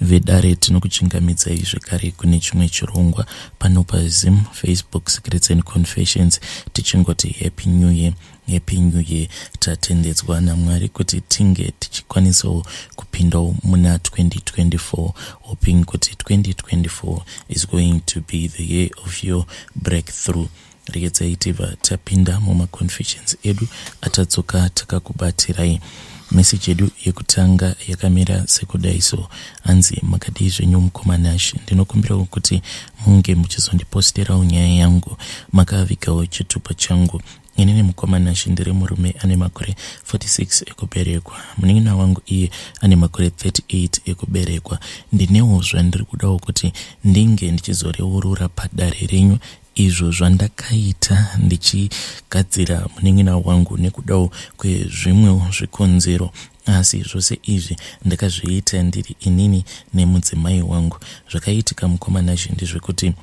vedare tinokuchingamidzai zvekare kune chimwe chirongwa pano paZim, Facebook Secrets and Confessions, tichingoti Happy New Year. Happy New Year. Tatendedzwa naMwari kuti tinge tichikwanisawo kupindawo muna 2024, hoping kuti 2024 is going to be the year of your breakthrough. Regedzaitiva tapinda mumaconfessions edu atatsoka takakubatirai. Message yedu yekutanga yakamira sekudaiso, anzi makadai zvenyu mukomanashi, ndinokumbirawo kuti munge muchizondiposterawo nyaya yangu makavigawo chitupa changu. Inini mukomanashi ndiri murume ane makore 46 ekuberekwa. Munin'a wangu iye ane makore 38 ekuberekwa. Ndinewo zvandiri kudawo kuti ndinge ndichizoreurura padare renyu izvo zvandakaita ndichigadzira munin'a wangu nekudawo kwezvimwewo zvikonzero. Asi zvose izvi ndakazviita ndiri inini nemudzimai wangu. Zvakaitika mukomanashi ndezvekuti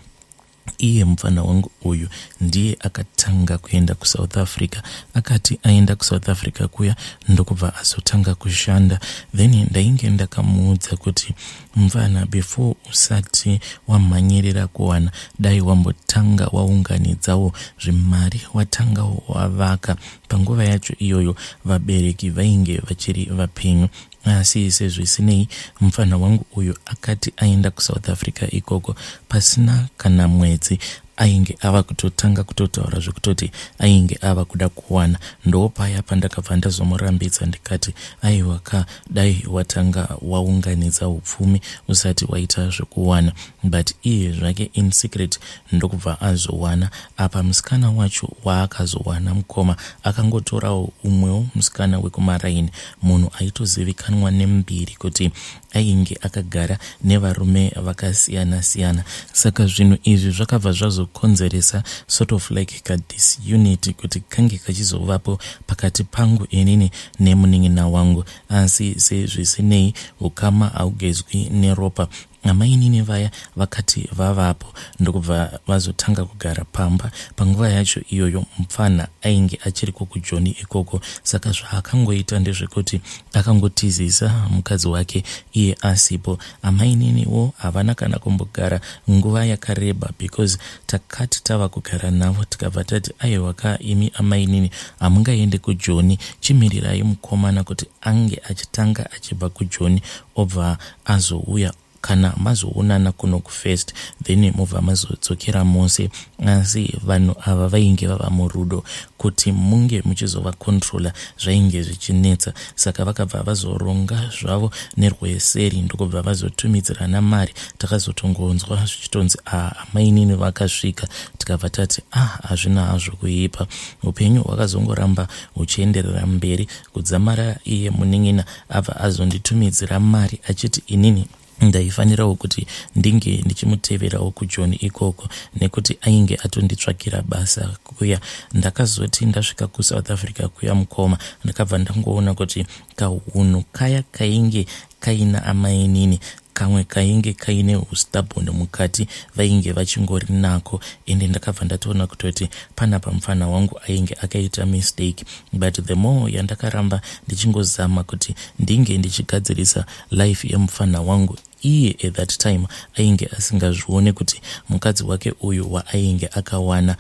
iye mufana wangu uyu ndiye akatanga kuenda kuSouth Africa. Akati aenda kuSouth Africa kuya ndokubva azotanga kushanda. Then ndainge ndakamuudza kuti mufana, before usati wamhanyirira kuwana, dai wambotanga waunganidzawo zvimari, watangawo wavaka. Panguva yacho iyoyo vabereki vainge vachiri vapenyu. Asi sezvisinei, mufana wangu uyu akati aenda kuSouth Africa ikoko pasina kana mwedzi ainge ava kutotanga kutotaura zvekutoti ainge ava kuda kuwana. Ndopaya pandakabva ndazomurambidza ndikati, aiwa dai watanga waunganidza upfumi usati waita zvekuwana. But iye zvake in secret ndokubva azowana. Apa musikana wacho waakazowana mukoma akangotorawo umwewo musikana wekumaraini, munhu aitozivikanwa nembiri kuti ainge akagara nevarume vakasiyana siyana. Saka zvinhu izvi zvakabva zvazokonzeresa sort of like ka disunity kuti kange kachizovapo pakati pangu inini nemunin'ina wangu. Asi sezvisinei, ukama haugezwi neropa. Amainini vaya vakati vavapo ndokubva vazotanga kugara pamba. Panguva yacho iyoyo mufana ainge achiriko kuJoni ikoko. Saka zvaakangoita ndezvekuti akangotizisa mukadzi wake iye asipo. Amaininiwo havana kana kumbogara nguva yakareba, because takati tava kugara navo tikabva tati, aiwa imi amainini hamungaende kuJoni, chimirirai mukomana kuti ange achitanga achibva kuJoni obva azouya. Kana mazoonana kuno kufirst, then mubva mazodzokera mose. Asi vanhu ava vainge vava murudo kuti munge muchizova controller zvainge zvichinetsa. Saka vakabva vazoronga zvavo nerweseri ndokubva vazotumidzirana mari. Takazotongonzwa zvichitonzi amainini vakasvika. Tikabva tati hazvina hazvo kuipa. Upenyu hwakazongoramba huchienderera mberi. Kudzamara iye munin'ina abva azonditumidzira mari achiti inini ndaifanirawo kuti ndinge ndichimuteverawo kuJoni ikoko, nekuti ainge atonditsvakira basa kuya. Ndakazoti ndasvika kuSouth Africa kuya mukoma, ndakabva ndangoona kuti kahunhu kaya kainge kaina amainini, kamwe kainge kaine hustabhoni mukati, vainge vachingori nako. Ende ndakabva ndatoona kutoti panapa mufana wangu ainge akaita mistake. But the more yandakaramba ndichingozama kuti ndinge ndichigadzirisa life yemufana wangu, iye at that time ainge asingazvione kuti mukadzi wake uyu waainge akawana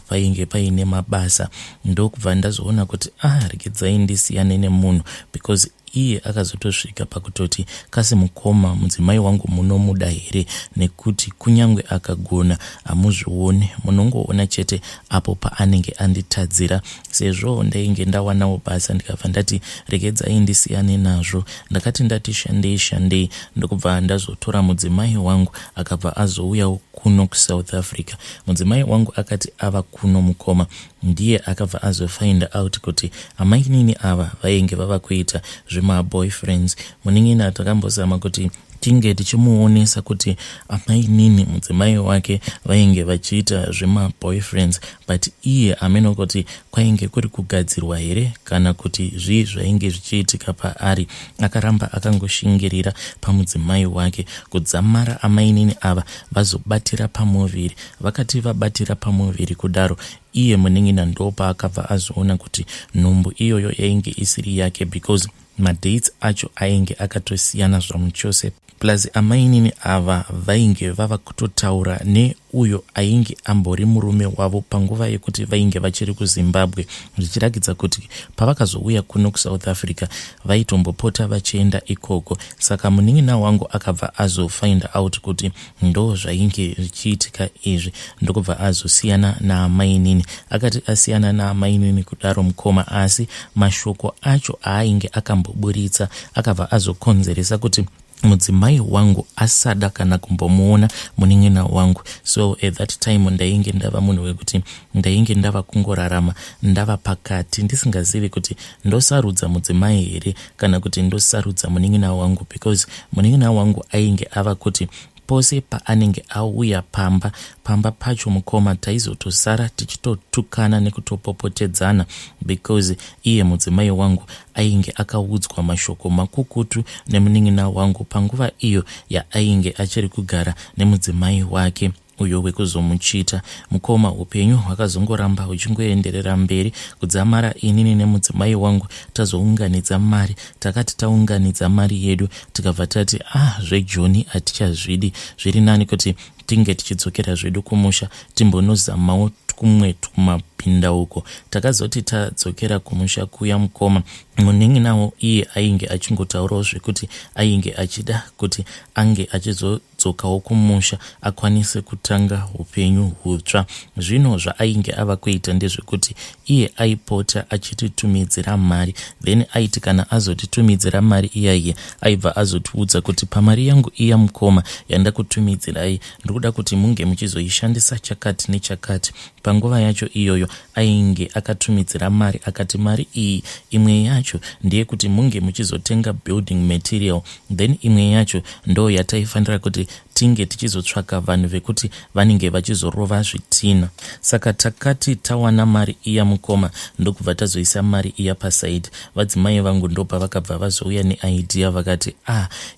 painge paine mabasa. Ndokubva ndazoona kuti regedzai ndisiyane nemunhu, because iye akazotosvika pakutoti kasi mukoma mudzimai wangu munomuda here, nekuti kunyangwe akagona hamuzvione, munongoona chete apo paanenge anditadzira. Sezvo ndainge ndawanawo basa, ndikabva ndati regedzai ndisiyane nazvo. Ndakati ndati shandei ndokubva ndazotora mudzimai wangu akabva azouyawo kuno kuSouth Africa. Mudzimai wangu akati ava kuno mukoma, ndiye akabva azofind out kuti amainini ava vainge vava kuita zvemaboyfriends. Munin'ina takambozama kuti tinge tichimuonesa kuti amainini mudzimai wake vainge vachiita zvemaboyfriends, but iye ameno kuti kwainge kuri kugadzirwa here kana kuti zvainge zvichiitika paari. Akaramba akangoshingirira pamudzimai wake. Kudzamara amainini ava vazobatira pamuviri. Vakati vabatira pamuviri kudaro, iye munin'ina ndopa akabva azoona kuti nhumbu iyoyo yainge isiri yake, because madates acho ainge akatosiyana zvamuchose. Plus amainini ava vainge vava kutotaura neuyo ainge ambori murume wavo panguva yekuti vainge vachiri kuZimbabwe, zvichiratidza kuti pavakazouya kuno kuSouth Africa vaitombopota vachienda ikoko. Saka Munin'a wangu akabva azofind out kuti ndo zvainge zvichiitika izvi, ndokubva azosiyana naamainini. Akati asiyana naamainini kudaro mukoma, asi mashoko acho ainge akamboburitsa akabva azokonzeresa kuti mudzimai wangu asada kana kumbomuona Munin'a wangu. So at that time ndainge ndava munhu wekuti ndainge ndava kungorarama ndava pakati, ndisingazivi kuti ndosarudza mudzimai here kana kuti ndosarudza Munin'a wangu, because Munin'a wangu ainge ava kuti pose paanenge auya pamba pacho mukoma taizotosara tichitotukana nekutopopotedzana, because iye mudzimai wangu ainge akaudzwa mashoko makukutu neMunin'a wangu panguva iyo yainge achiri kugara nemudzimai wake uyo wekuzomuchita. Mukoma upenyu hwakazongoramba huchingoenderera mberi kudzamara inini nemudzimai wangu tazounganidza mari. Takati taunganidza mari yedu tikabva tati zvejoni hatichazvidi, zviri nani kuti tinge tichidzokera zvedu kumusha timbonozamawo kumwe kumapinda uko. Takazoti tadzokera kumusha kuya mukoma, Munin'awo iye ainge achingotaurawo zvekuti ainge achida kuti ange achizodzokawo kumusha akwanise kutanga upenyu hutsva. Zvino zvaainge ava kuita ndezvekuti iye aipota achititumidzira mari, then aiti kana azotitumidzira mari iyaiye aibva azotiudza kuti pamari yangu iya mukoma yandakutumidzirai ndikuda kuti munge muchizoishandisa chakati nechakati. Panguva yacho iyoyo ainge akatumidzira mari akati mari iyi imwe yacho ndiye kuti munge muchizotenga building material, then imwe yacho ndo yataifanira kuti tinge tichizotsvaka vanhu vekuti vanenge vachizorova zvitina. Saka takati tawana mari iya mukoma ndokubva tazoisa mari iya pasaidi. Vadzimai vangu ndo pavakabva vazouya neidea vakati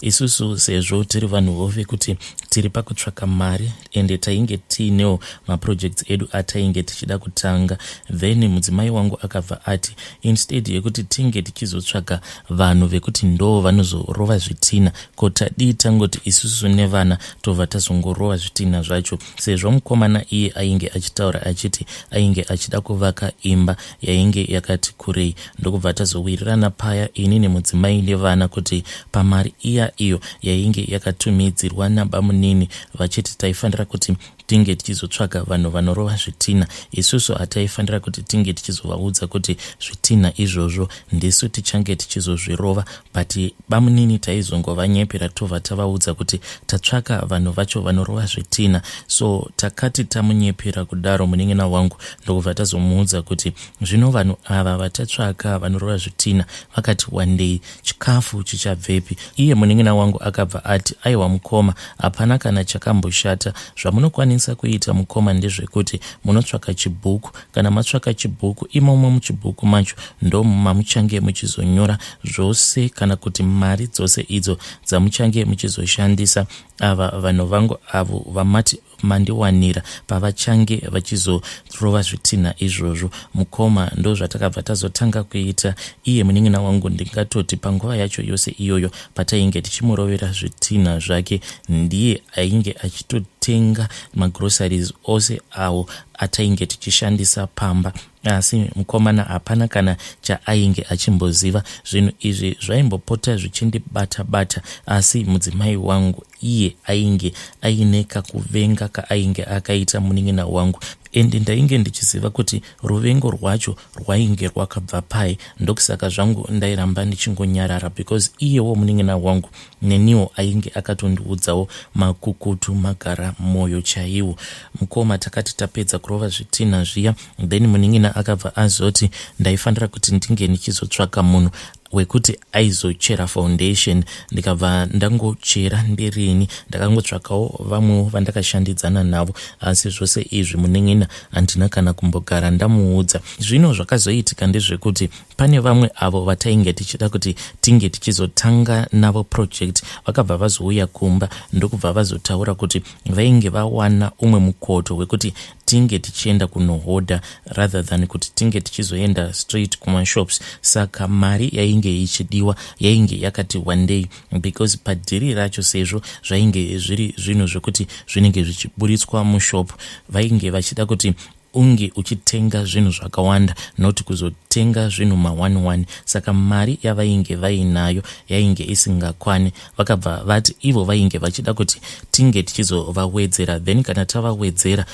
isusu sezvo tiri vanhu vove kuti tiri pakutsvaka mari ende tainge tiinewo maprojects edu atainge tichida kutanga, then mudzimai wangu akabva ati instead yekuti tinge tichizotsvaka vanhu vekuti ndo vanozorova zvitina, kotadii tangoti isusu nevana tobva tazongorova zvitina zvacho. Sezvo mukomana iye ainge achitaura achiti ainge achida kuvaka imba yainge yakati kurei, ndokubva tazowirirana paya ini nemudzimai nevana kuti pamari iya iyo yainge yakatumidzirwa nabamunini vachiti taifanira kuti tinge tichizotsvaga vanhu vanorova zvitina, isusu hataifanira kuti tinge tichizovaudza kuti zvitina izvozvo ndisu tichange tichizozvirova, but bamunini taizongovanyepera tobva tavaudza kuti tatsvaka vanhu vacho vanorova zvitina. So takati tamunyepera kudaro Munin'a wangu ndokubva tazomuudza kuti zvino vanhu ava vatatsvaka vanorova zvitina vakati wandei chikafu chichabvepi. Iye Munin'a wangu akabva ati aiwa mukoma, hapana kana chakamboshata, zvamunokwanisa kuita mukoma ndezvekuti munotsvaka chibhuku, kana matsvaka chibhuku imomo muchibhuku macho ndo mamuchange muchizonyora zvose kana kuti mari dzose idzo dzamuchange muchizoshandisa ava vanhu vangu avo vamati mandiwanira pavachange vachizorova zvitina izvozvo. Mukoma ndo zvatakabva tazotanga kuita. Iye Munin'a wangu ndingatoti panguva yacho yose iyoyo patainge tichimurovera zvitina zvake ndiye ainge achitotenga magroceries ose awo atainge tichishandisa pamba, asi mukomana hapana kana chaainge achimboziva. Zvinhu izvi zvaimbopota zvichindibata-bata, asi mudzimai wangu iye ainge aine kakuvenga kaainge akaita Munin'a wangu, ende ndainge ndichiziva kuti ruvengo rwacho rwainge rwakabva pai. Ndokusaka zvangu ndairamba ndichingonyarara, because iyewo Munin'a wangu neniwo ainge akatondiudzawo makukutu magara moyo chaiwo. Mukoma takati tapedza kurova zvitina zviya, then Munin'a akabva azoti ndaifanira kuti ndinge ndichizotsvaka munhu wekuti aizochera foundation. Ndikabva ndangochera ndirini, ndakangotsvakawo vamwewo vandakashandidzana navo, asi zvose izvi Munin'a handina kana kumbogara ndamuudza. Zvino zvakazoitika ndezvekuti pane vamwe avo vatainge tichida kuti tinge tichizotanga navo project vakabva vazouya kumba, ndokubva vazotaura kuti vainge vawana umwe mukoto wekuti tinge tichienda kunohoda rather than kuti tinge tichizoenda straight kumashops. Saka mari yainge yainge ichidiwa yainge yakati one day, because padhiri racho sezvo zvainge zviri zvinhu zvekuti zvinenge zvichiburitswa mushop, vainge vachida kuti unge uchitenga zvinhu zvakawanda, noti kuzotenga zvinhu ma1 saka mari yavainge vainayo yainge isingakwani. Vakabva vati ivo vainge vachida kuti tinge tichizovawedzera, then kana tavawedzera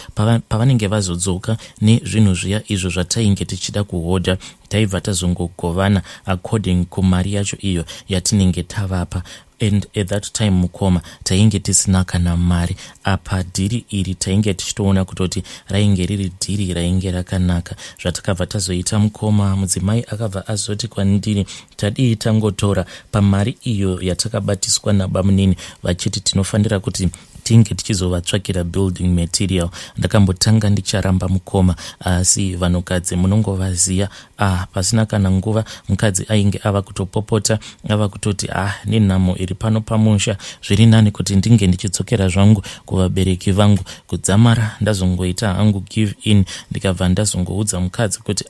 pavanenge vazodzoka nezvinhu zviya izvo zvatainge tichida kuhodha, taibva tazongogovana according kumari yacho iyo yatinenge tavapa. And at that time mukoma tainge tisina kana mari. Apa dhiri iri tainge tichitoona kutoti rainge riri dhiri rainge rakanaka. Zvatakabva tazoita mukoma, mudzimai akabva azoti kwandiri, tadii tangotora pamari iyo yatakabatiswa nabamunini vachiti tinofanira kuti tinge tichizovatsvakira building material. Ndakambotanga ndicharamba mukoma, asi vanhukadzi munongovaziya. Pasina kana nguva mukadzi ainge ava kutopopota, ava kutoti nenhamo iri pano pamusha, zviri nani kuti ndinge ndichidzokera zvangu kuvabereki vangu. Kudzamara ndazongoita hangu give in, ndikabva ndazongoudza mukadzi kuti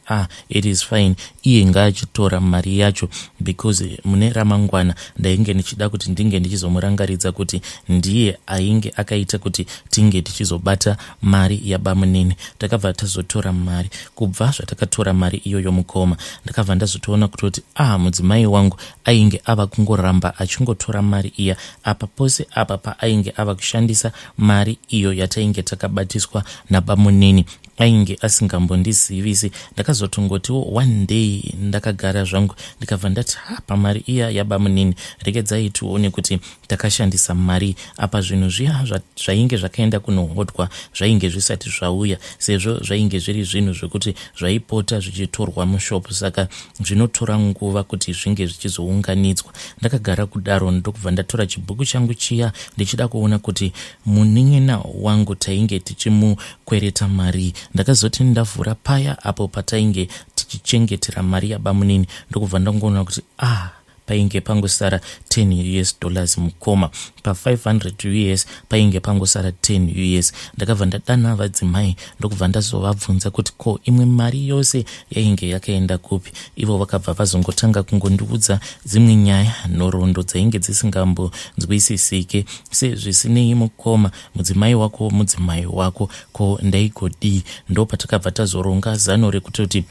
it is fine, iye ngaachitora mari yacho, because mune ramangwana ndainge ndichida kuti ndinge ndichizomurangaridza kuti ndiye ainge akaita kuti tinge tichizobata mari yabamunini. Takabva tazotora mari. Kubva zvatakatora mari iyoyo mukoma, ndakabva ndazotoona kutoti mudzimai wangu ainge ava kungoramba achingotora mari iya apa pose apa paainge ava kushandisa mari iyo yatainge takabatiswa nabamunini. Ainge asingambondizivisi. Ndakazotongotiwo one day ndakagara zvangu ndikabva ndati pamari iya yabamunini regedzai tione kuti takashandisa mari apa. Zvinhu zviya zvainge zvakaenda kunohodwa zvainge zvisati zvauya, sezvo zvainge zviri zvinhu zvekuti zvaipota zvichitorwa mushopu, saka zvinotora nguva kuti zvinge zvichizounganidzwa. Ndakagara kudaro ndokubva ndatora chibhuku changu chiya ndichida kuona kuti Munin'a wangu tainge tichimukwereta mari. Ndakazoti ndavhura paya apo patainge tichichengetera mari yabamunini, ndokubva ndangoona kuti painge pangosara $10 mukoma, pa$500 painge pangosara $10. Ndakabva ndadana vadzimai ndokubva ndazovabvunza kuti ko imwe mari yose yainge yakaenda kupi. Ivo vakabva vazongotanga kungondiudza dzimwe nyaya nhoroondo dzainge dzisingambonzwisisike, sezvisinei mukoma, mudzimai wako ko ndaigodii. Ndo patakabva tazoronga zano rekutoti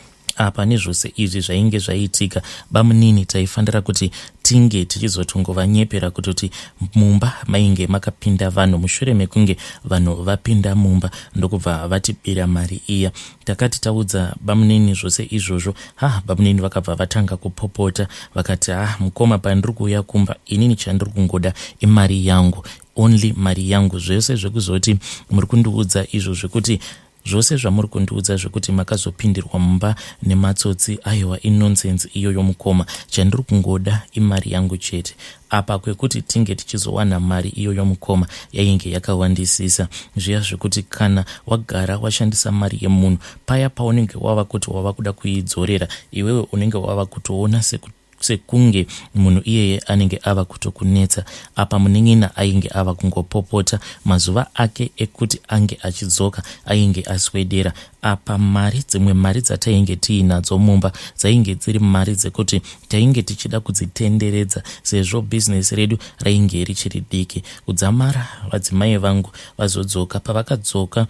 pane zvose izvi zvainge zvaitika bamunini taifanira kuti tinge tichizotongova kutoti mumba mainge makapinda vanhu. Mushure mekunge vanhu vapinda mumba ndokubva vatibira mari iya. Takati taudza bamunini zvose izvozvo, bamunini vakabva vatanga kupopota vakati mukoma, pandiri kuuya kumba inini chandiri kungoda imari yangu, only mari yangu. Zvose zvekuzoti muri kundiudza izvo zvekuti zvose zvamuri kundiudza zvekuti makazopindirwa mumba nematsotsi, aiwa inonsense iyoyo mukoma. Chandiri kungoda imari yangu chete. Apa kwekuti tinge tichizowana mari iyoyo mukoma yainge yakawandisisa. Zviya zvekuti kana wagara washandisa mari yemunhu, paya paunenge wava kuti wava kuda kuidzorera, iwewe unenge wava kutoona sekunge munhu iyeye anenge ava kutokunetsa. Apa Munin'a ainge ava kungopopota. Mazuva ake ekuti ange achidzoka ainge aswedera. Apa dzimwe mari dzatainge tiinadzo mumba dzainge dziri mari dzekuti tainge tichida kudzitenderedza, sezvo bhizinesi redu rainge richiri diki. Kudzamara vadzimai vangu vazodzoka. Pavakadzoka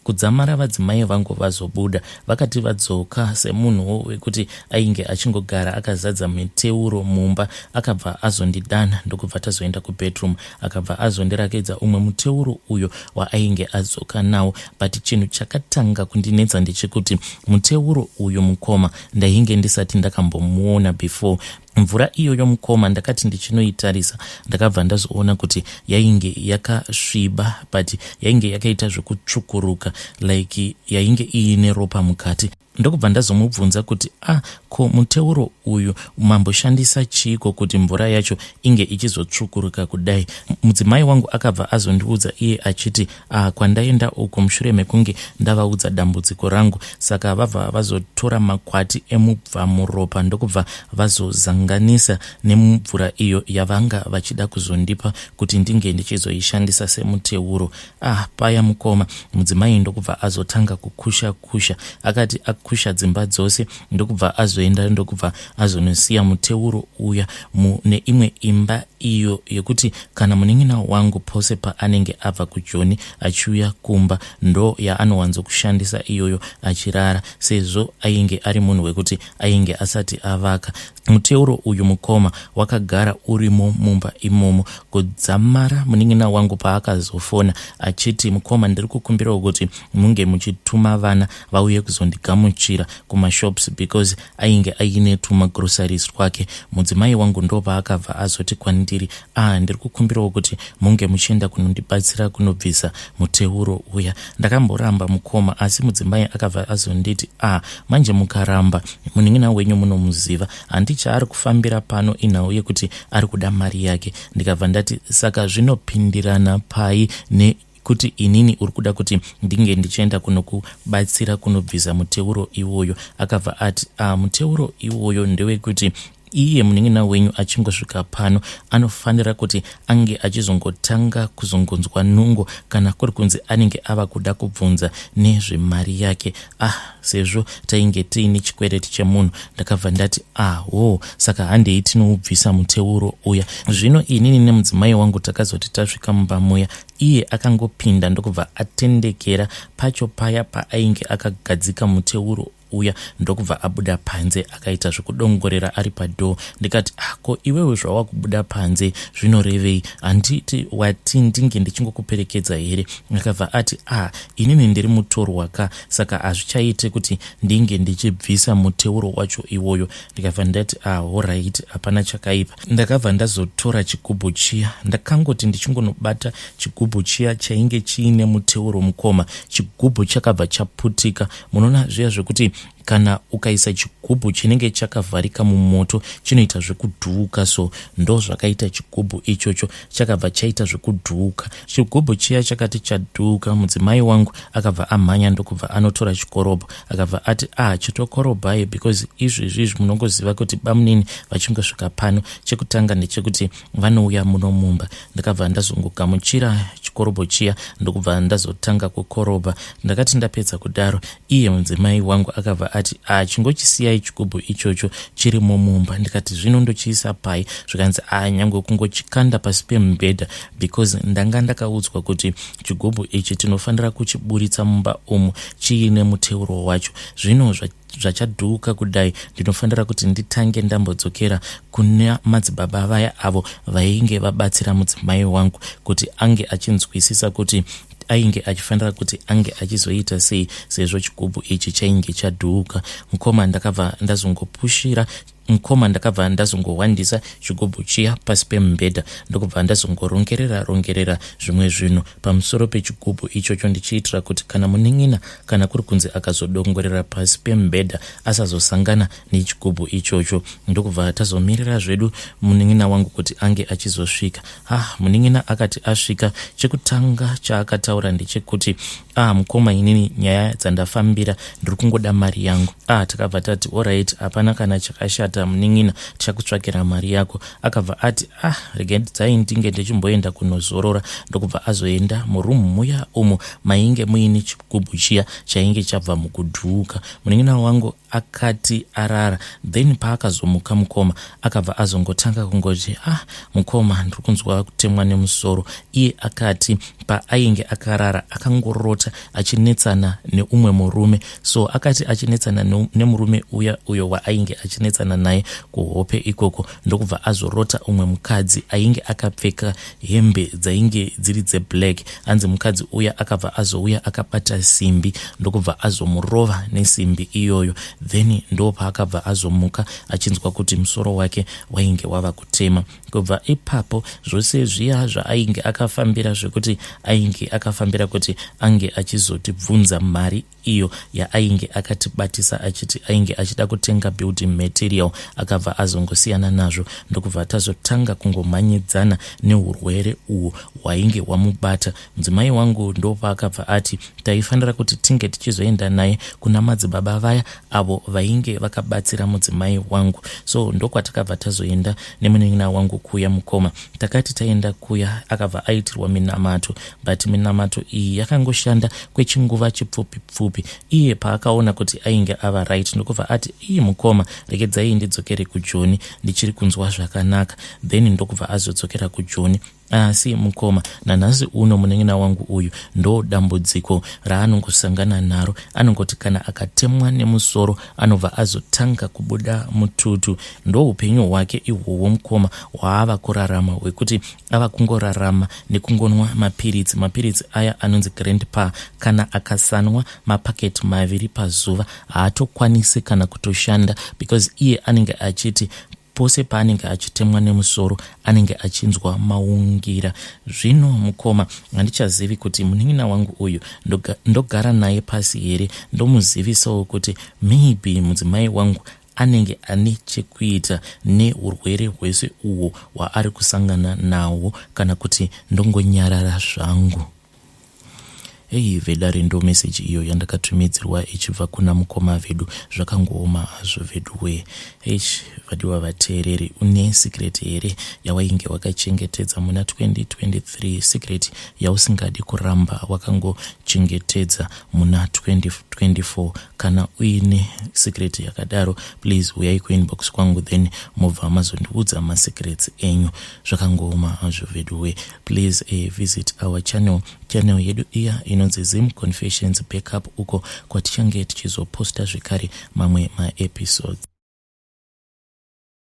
kudzamara vadzimai vangu vazobuda, vakati vadzoka semunhuwo wekuti ainge achingogara akazadza muteuro mumba, akabva azondidana ndokubva tazoenda kubedroom, akabva azondirakidza umwe muteuro uyo waainge adzoka nawo. But chinhu chakatanga kundinetsa ndechekuti muteuro uyu mukoma ndainge ndisati ndakambomuona before. Mvura iyoyo mukoma ndakati ndichinoitarisa ndakabva ndazoona kuti yainge yakasviba, but yainge yakaita zvekutsvukuruka, like yainge iine ropa mukati. Ndokubva ndazomubvunza kuti ko muteuro uyu mamboshandisa chiko kuti mvura yacho inge ichizotsvukuruka kudai? Mudzimai wangu akabva azondiudza iye achiti kwandaenda uko mushure mekunge ndavaudza dambudziko rangu, saka vabva vazotora makwati emubva muropa ndokubva vazozanganisa nemvura iyo yavanga vachida kuzondipa kuti ndinge ndichizoishandisa semuteuro. Paya mukoma mudzimai ndokubva azotanga kukusha. Akati azokusha dzimba dzose ndokubva azoenda ndokubva azonosiya muteuro uya neimwe imba iyo yekuti kana munin'ina wangu pose paanenge abva kujoni achiuya kumba ndo yaanowanzo kushandisa iyoyo achirara, sezvo ainge ari munhu wekuti ainge asati avaka. Muteuro uyu mukoma wakagara urimo mumba imomo kudzamara munin'ina wangu paakazofona achiti, mukoma, ndiri kukumbirawo kuti munge muchituma vana vauye kuzondigamuchira kumashops because ainge aine tumagroceries twake. Mudzimai wangu ndo paakabva azoti kwandiri, ndiri kukumbirawo kuti munge muchienda kunondibatsira kunobvisa muteuro uya. Ndakamboramba mukoma, asi mudzimai akabva azonditi, manje mukaramba munin'ina wenyu munomuziva, handichaari kufambira pano inhau yekuti ari kuda mari yake. Ndikabva ndati, saka zvinopindirana pai kuti inini uri kuda kuti ndinge ndichienda kunokubatsira kunobvisa muteuro iwoyo. Akabva ati, muteuro iwoyo ndewekuti iye munin'ina wenyu achingosvika pano anofanira kuti ange achizongotanga kuzongonzwa nungo kana kuri kunzi anenge ava kuda kubvunza nezvemari yake. Sezvo tainge tiine chikwereti chemunhu, ndakabva ndati saka handei tinoubvisa muteuro uya. Zvino inini nemudzimai wangu takazoti tasvika mumba muya, iye akangopinda ndokubva atendekera pacho paya paainge akagadzika muteuro uya ndokubva abuda panze akaita zvekudongorera ari padhoo. Ndikati, ko iwewe zvawava kubuda panze zvinorevei? Handiti wati ndinge ndichingokuperekedza here? Akabva ati, inini ndiri mutorwa saka hazvichaite kuti ndinge ndichibvisa muteuro wacho iwoyo. Ndikabva ndati, alright, hapana chakaipa. Ndakabva ndazotora ChigubuChiya, ndakangoti ndichingonobata ChigubuChiya chainge chiine muteuro mukoma. Chigubhu chakabva chaputika. Munoona zviya zvekuti kana ukaisa chigubhu chinenge chakavharika mumoto chinoita zvekudhuuka, so ndo zvakaita chigubhu ichocho, chakabva chaita zvekudhuuka. Chigubhu chiya chakati chadhuuka, mudzimai wangu akabva amhanya ndokubva anotora chikorobho. Akabva ati, chitokorobhai, because izvizvi munongoziva kuti bamunini vachingosvika pano, chekutanga ndechekuti vanouya muno mumba. Ndakabva ndazongogamuchira chikorobho chiya ndokubva ndazotanga kukorobha. Ndakati ndapedza kudaro, iye mudzimai wangu akabva ati, chingochisiyai chigubhu ichocho chirimo mumba. Ndikati, zvino ndochiisa pai? Zvikanzi, nyange kungochikanda pasi pemubhedha, because ndanga ndakaudzwa kuti chigubhu ichi tinofanira kuchiburitsa mumba umu chiine muteuro wacho. Zvino zvachadhuuka kudai, ndinofanira kuti nditange ndambodzokera kuna madzibaba vaya avo vainge vabatsira mudzimai wangu kuti ange achinzwisisa kuti ainge achifanira kuti ange achizoita sei, sezvo chigubhu ichi chainge chadhuuka. Mukoma ndakabva ndazongowandisa chigubhu chiya pasi pemubhedha ndokubva ndazongorongerera zvimwe zvinhu pamusoro pechigubhu ichocho, ndichiitira kuti kana munin'ina kana kuri kunzi akazodongorera pasi pemubhedha asazosangana nechigubhu ichocho. Ndokubva tazomirira zvedu munin'ina wangu kuti ange achizosvika. Munin'ina akati asvika, chekutanga chaakataura ndechekuti, mukoma, inini nyaya dzandafambira ndiri kungoda mari yangu. Takabva tati, alright, hapana kana chakashata munin'ina, tichakutsvakira mari yako. Akabva ati, regai ndinge ndichimboenda kunozorora. Ndokubva azoenda murumu muya umo mainge muine chigubhu chiya chainge chabva mukudhuuka. Munin'ina wangu akati arara, then paakazomuka mukoma akabva azongotanga kungoti, mukoma, ndiri kunzwa kutemwa nemusoro. Iye akati paainge akarara akangorota achinetsana neumwe murume, so akati achinetsana nemurume uyo waainge achinetsana naye kuhope ikoko, ndokubva azorota umwe mukadzi ainge akapfeka hembe dzainge dziri dzeblack. Hanzi mukadzi uya akabva azouya akabata simbi ndokubva azomurova nesimbi iyoyo, then ndo paakabva azomuka achinzwa kuti musoro wake wainge wava kutema. Kubva ipapo zvose zviya zvaainge akafambira zvekuti ainge akafambira kuti ange achizotibvunza mari iyo yaainge akatibatisa achiti ainge achida kutenga building material, akabva azongosiyana nazvo. Ndokubva tazotanga kungomhanyidzana neurwere uhu hwainge hwamubata. Mudzimai wangu ndo paakabva ati taifanira kuti tinge tichizoenda naye kuna madzibaba vaya avo vainge vakabatsira mudzimai wangu. So ndokwatakabva tazoenda nemunin'ina wangu kuya mukoma. Takati taenda kuya akabva aitirwa minamato but minamato iyi yakangoshanda kwechinguva chipfupi iye paakaona kuti ainge ava right ndokubva ati iyi mukoma regedzai ndidzokere kujoni ndichiri kunzwa zvakanaka, then ndokubva azodzokera kujoni. Asi mukoma nanhasi uno Munin'a wangu uyu ndo dambudziko raanongosangana naro. Anongoti kana akatemwa nemusoro anobva azotanga kubuda mututu. Ndo upenyu hwake ihwohwo mukoma hwaava kurarama, hwekuti ava kungorarama nekungonwa mapiritsi aya anonzi grandpa. Kana akasanwa mapaketi maviri pazuva haatokwanisi kana kutoshanda, because iye anenge achiti pose paanenge achitemwa nemusoro anenge achinzwa maungira. Zvino mukoma handichazivi kuti Munin'a wangu uyu ndogara naye pasi here ndomuzivisawo kuti maybe mudzimai wangu anenge ane chekuita neurwere hwese uhwo hwaari kusangana nawo, kana kuti ndongonyarara zvangu. Vedare ndo message iyo yandakatumidzirwa ichibva kuna mukoma vedu. Zvakangooma hazvo vedu we. Vadiwa vateereri, une secret here yawainge wakachengetedza muna 2023, secret yausingadi kuramba wakangochengetedza muna 2024? Kana uine secret yakadaro, please uyai kuinbox kwangu, then mubva mazondiudza masecrets enyu. Zvakangooma hazvo vedu we. Please visit our channel yedu iya inonzi Zim Confessions Backup, uko kwatichange tichizoposta zvekare mamwe maepisodes.